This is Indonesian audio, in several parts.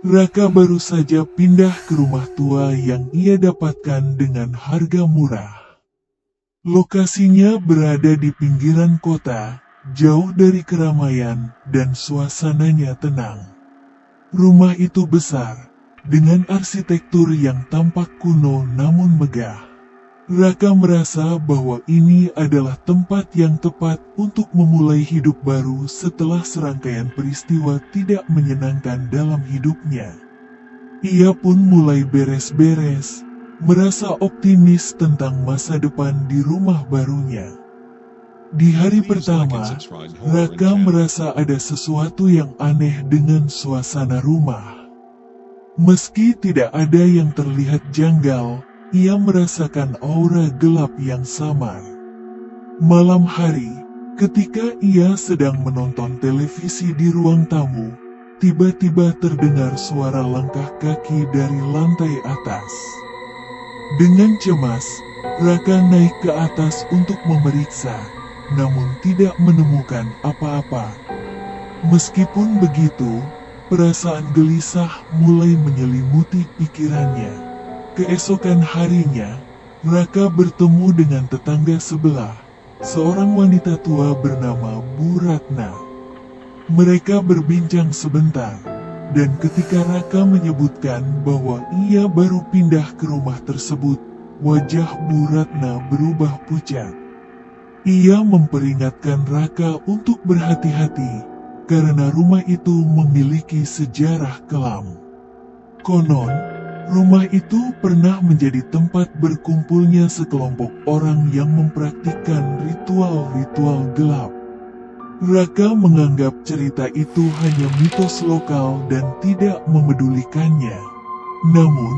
Raka baru saja pindah ke rumah tua yang ia dapatkan dengan harga murah. Lokasinya berada di pinggiran kota, jauh dari keramaian dan suasananya tenang. Rumah itu besar, dengan arsitektur yang tampak kuno namun megah. Raka merasa bahwa ini adalah tempat yang tepat untuk memulai hidup baru setelah serangkaian peristiwa tidak menyenangkan dalam hidupnya. Ia pun mulai beres-beres, merasa optimis tentang masa depan di rumah barunya. Di hari pertama, Raka merasa ada sesuatu yang aneh dengan suasana rumah. Meski tidak ada yang terlihat janggal, ia merasakan aura gelap yang samar. Malam hari, ketika ia sedang menonton televisi di ruang tamu, tiba-tiba terdengar suara langkah kaki dari lantai atas. Dengan cemas, Raka naik ke atas untuk memeriksa, namun tidak menemukan apa-apa. Meskipun begitu, perasaan gelisah mulai menyelimuti pikirannya. Keesokan harinya, Raka bertemu dengan tetangga sebelah, seorang wanita tua bernama Bu Ratna. Mereka berbincang sebentar, dan ketika Raka menyebutkan bahwa ia baru pindah ke rumah tersebut, wajah Bu Ratna berubah pucat. Ia memperingatkan Raka untuk berhati-hati, karena rumah itu memiliki sejarah kelam. Konon, rumah itu pernah menjadi tempat berkumpulnya sekelompok orang yang mempraktikkan ritual-ritual gelap. Raka menganggap cerita itu hanya mitos lokal dan tidak memedulikannya. Namun,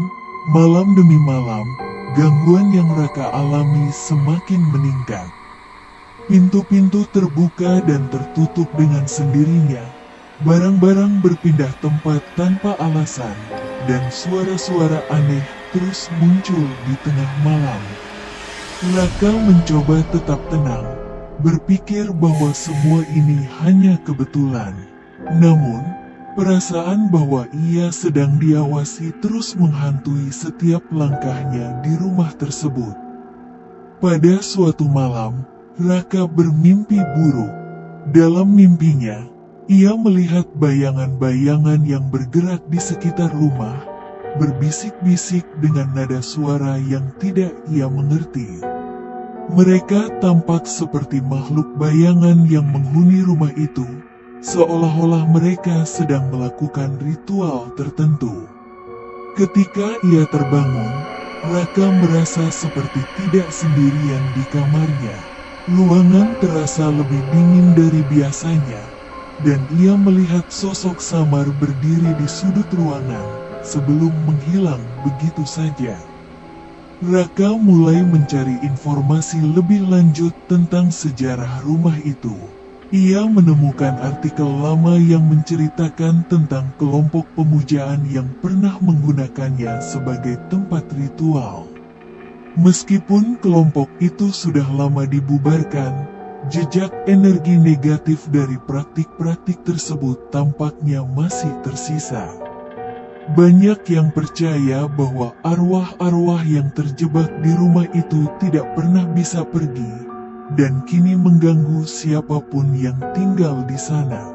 malam demi malam, gangguan yang Raka alami semakin meningkat. Pintu-pintu terbuka dan tertutup dengan sendirinya. Barang-barang berpindah tempat tanpa alasan, dan suara-suara aneh terus muncul di tengah malam. Raka mencoba tetap tenang, berpikir bahwa semua ini hanya kebetulan. Namun, perasaan bahwa ia sedang diawasi terus menghantui setiap langkahnya di rumah tersebut. Pada suatu malam, Raka bermimpi buruk. Dalam mimpinya, ia melihat bayangan-bayangan yang bergerak di sekitar rumah, berbisik-bisik dengan nada suara yang tidak ia mengerti. Mereka tampak seperti makhluk bayangan yang menghuni rumah itu, seolah-olah mereka sedang melakukan ritual tertentu. Ketika ia terbangun, Raka merasa seperti tidak sendirian di kamarnya. Ruangan terasa lebih dingin dari biasanya, dan ia melihat sosok samar berdiri di sudut ruangan, sebelum menghilang begitu saja. Raka mulai mencari informasi lebih lanjut tentang sejarah rumah itu. Ia menemukan artikel lama yang menceritakan tentang kelompok pemujaan yang pernah menggunakannya sebagai tempat ritual. Meskipun kelompok itu sudah lama dibubarkan, jejak energi negatif dari praktik-praktik tersebut tampaknya masih tersisa. Banyak yang percaya bahwa arwah-arwah yang terjebak di rumah itu tidak pernah bisa pergi, dan kini mengganggu siapapun yang tinggal di sana.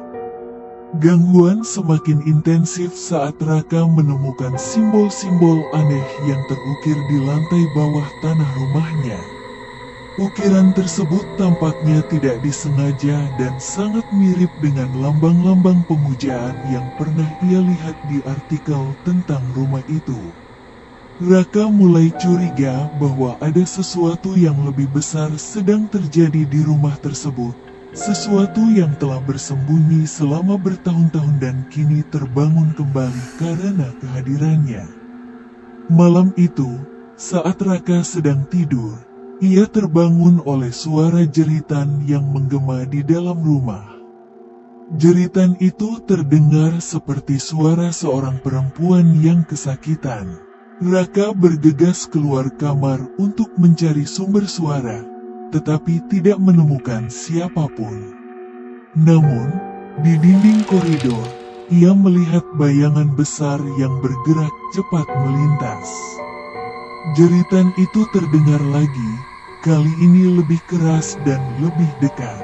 Gangguan semakin intensif saat Raka menemukan simbol-simbol aneh yang terukir di lantai bawah tanah rumahnya. Ukiran tersebut tampaknya tidak disengaja dan sangat mirip dengan lambang-lambang pemujaan yang pernah ia lihat di artikel tentang rumah itu. Raka mulai curiga bahwa ada sesuatu yang lebih besar sedang terjadi di rumah tersebut. Sesuatu yang telah bersembunyi selama bertahun-tahun dan kini terbangun kembali karena kehadirannya. Malam itu, saat Raka sedang tidur, ia terbangun oleh suara jeritan yang menggema di dalam rumah. Jeritan itu terdengar seperti suara seorang perempuan yang kesakitan. Raka bergegas keluar kamar untuk mencari sumber suara, tetapi tidak menemukan siapapun. Namun, di dinding koridor, ia melihat bayangan besar yang bergerak cepat melintas. Jeritan itu terdengar lagi, kali ini lebih keras dan lebih dekat.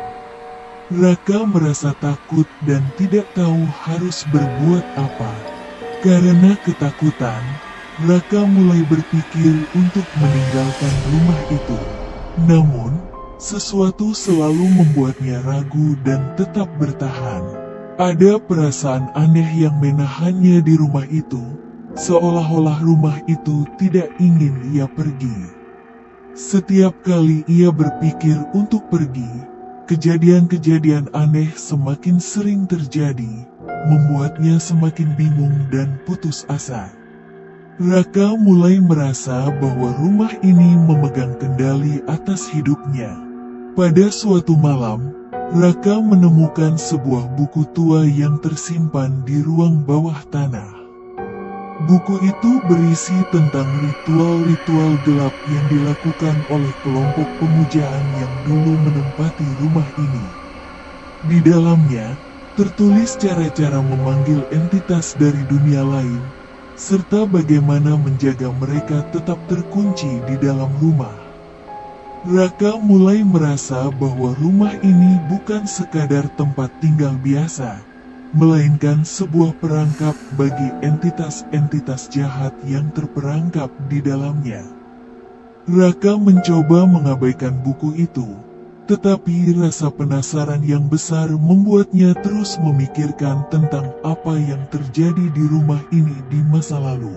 Raka merasa takut dan tidak tahu harus berbuat apa. Karena ketakutan, Raka mulai berpikir untuk meninggalkan rumah itu. Namun, sesuatu selalu membuatnya ragu dan tetap bertahan. Ada perasaan aneh yang menahannya di rumah itu, seolah-olah rumah itu tidak ingin ia pergi. Setiap kali ia berpikir untuk pergi, kejadian-kejadian aneh semakin sering terjadi, membuatnya semakin bingung dan putus asa. Raka mulai merasa bahwa rumah ini memegang kendali atas hidupnya. Pada suatu malam, Raka menemukan sebuah buku tua yang tersimpan di ruang bawah tanah. Buku itu berisi tentang ritual-ritual gelap yang dilakukan oleh kelompok pemujaan yang dulu menempati rumah ini. Di dalamnya, tertulis cara-cara memanggil entitas dari dunia lain, serta bagaimana menjaga mereka tetap terkunci di dalam rumah. Raka mulai merasa bahwa rumah ini bukan sekadar tempat tinggal biasa, melainkan sebuah perangkap bagi entitas-entitas jahat yang terperangkap di dalamnya. Raka mencoba mengabaikan buku itu, tetapi rasa penasaran yang besar membuatnya terus memikirkan tentang apa yang terjadi di rumah ini di masa lalu.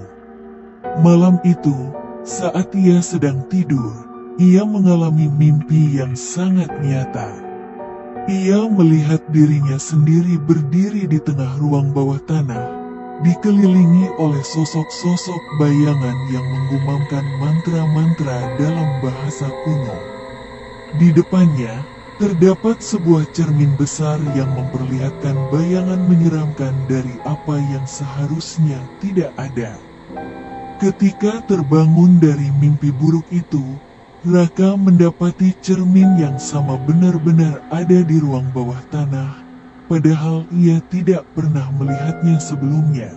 Malam itu, saat ia sedang tidur, ia mengalami mimpi yang sangat nyata. Ia melihat dirinya sendiri berdiri di tengah ruang bawah tanah, dikelilingi oleh sosok-sosok bayangan yang menggumamkan mantra-mantra dalam bahasa kuno. Di depannya, terdapat sebuah cermin besar yang memperlihatkan bayangan menyeramkan dari apa yang seharusnya tidak ada. Ketika terbangun dari mimpi buruk itu, Raka mendapati cermin yang sama benar-benar ada di ruang bawah tanah, padahal ia tidak pernah melihatnya sebelumnya.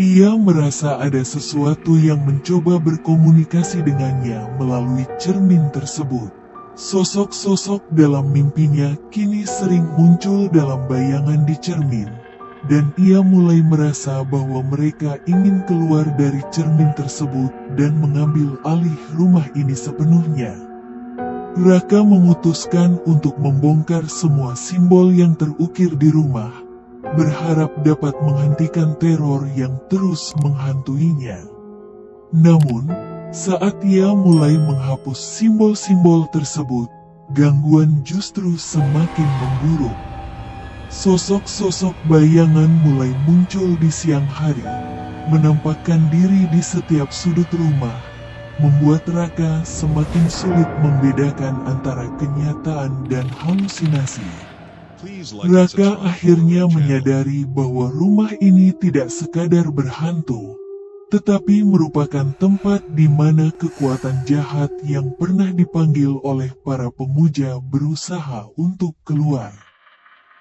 Ia merasa ada sesuatu yang mencoba berkomunikasi dengannya melalui cermin tersebut. Sosok-sosok dalam mimpinya kini sering muncul dalam bayangan di cermin, dan ia mulai merasa bahwa mereka ingin keluar dari cermin tersebut dan mengambil alih rumah ini sepenuhnya. Raka memutuskan untuk membongkar semua simbol yang terukir di rumah, berharap dapat menghentikan teror yang terus menghantuinya. Namun, saat ia mulai menghapus simbol-simbol tersebut, gangguan justru semakin memburuk. Sosok-sosok bayangan mulai muncul di siang hari, menampakkan diri di setiap sudut rumah, membuat Raka semakin sulit membedakan antara kenyataan dan halusinasi. Raka akhirnya menyadari bahwa rumah ini tidak sekadar berhantu, tetapi merupakan tempat di mana kekuatan jahat yang pernah dipanggil oleh para pemuja berusaha untuk keluar.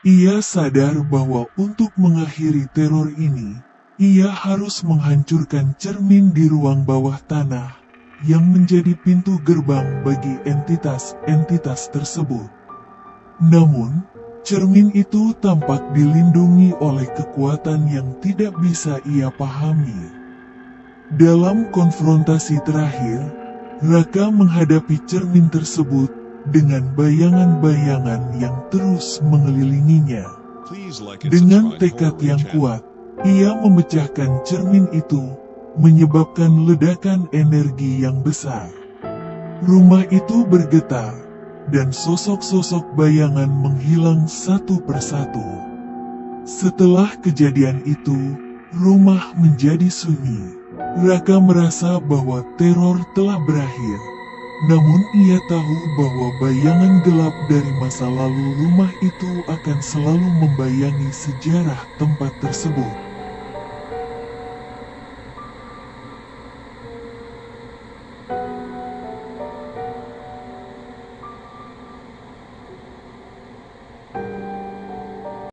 Ia sadar bahwa untuk mengakhiri teror ini, ia harus menghancurkan cermin di ruang bawah tanah yang menjadi pintu gerbang bagi entitas-entitas tersebut. Namun, cermin itu tampak dilindungi oleh kekuatan yang tidak bisa ia pahami. Dalam konfrontasi terakhir, Raka menghadapi cermin tersebut dengan bayangan-bayangan yang terus mengelilinginya. Dengan tekad yang kuat, ia memecahkan cermin itu, menyebabkan ledakan energi yang besar. Rumah itu bergetar, dan sosok-sosok bayangan menghilang satu persatu. Setelah kejadian itu, rumah menjadi sunyi. Raka merasa bahwa teror telah berakhir. Namun ia tahu bahwa bayangan gelap dari masa lalu rumah itu akan selalu membayangi sejarah tempat tersebut.